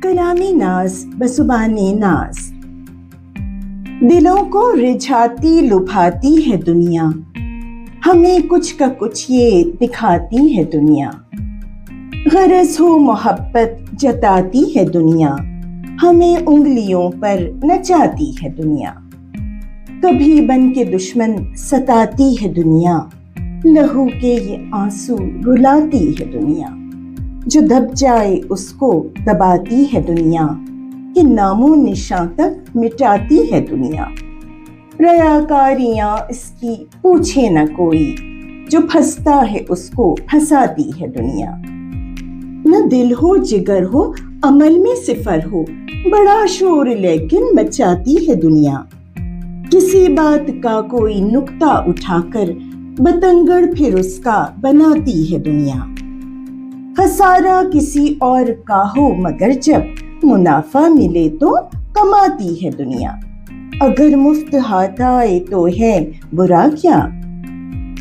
کلامی ناز بزبانی ناز، دلوں کو رجھاتی لبھاتی ہے دنیا، ہمیں کچھ کا کچھ یہ دکھاتی ہے دنیا۔ غرض ہو محبت جتاتی ہے دنیا، ہمیں انگلیوں پر نچاتی ہے دنیا۔ کبھی بن کے دشمن ستاتی ہے دنیا، لہو کے یہ آنسو رلاتی ہے دنیا۔ جو دب جائے اس کو دباتی ہے دنیا، کہ نام و نشاں تک مٹاتی ہے دنیا۔ ریاکاریاں اس کی پوچھے نہ کوئی، جو پھنستا ہے اس کو پھنساتی ہے دنیا۔ نہ دل ہو جگر ہو عمل میں صفر ہو، بڑا شور لیکن مچاتی ہے دنیا۔ کسی بات کا کوئی نکتہ اٹھا کر بتنگڑ پھر اس کا بناتی ہے دنیا۔ خسارہ کسی اور کا ہو مگر جب منافع ملے تو کماتی ہے دنیا۔ اگر مفت ہاتھ آئے تو ہے برا کیا،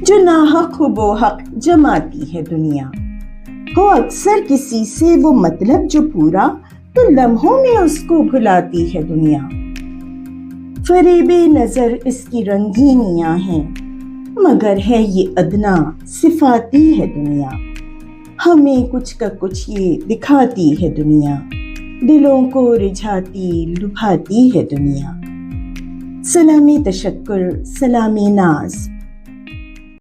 جو ناحق ہو وہ حق جماتی ہے دنیا۔ ہو اکثر کسی سے وہ مطلب جو پورا، تو لمحوں میں اس کو بھلاتی ہے دنیا۔ فریب نظر اس کی رنگینیاں ہیں، مگر ہے یہ ادنا صفاتی ہے دنیا۔ ہمیں کچھ کا کچھ یہ دکھاتی ہے دنیا، دلوں کو رجھاتی لبھاتی ہے دنیا۔ سلامی تشکر، سلامی ناز۔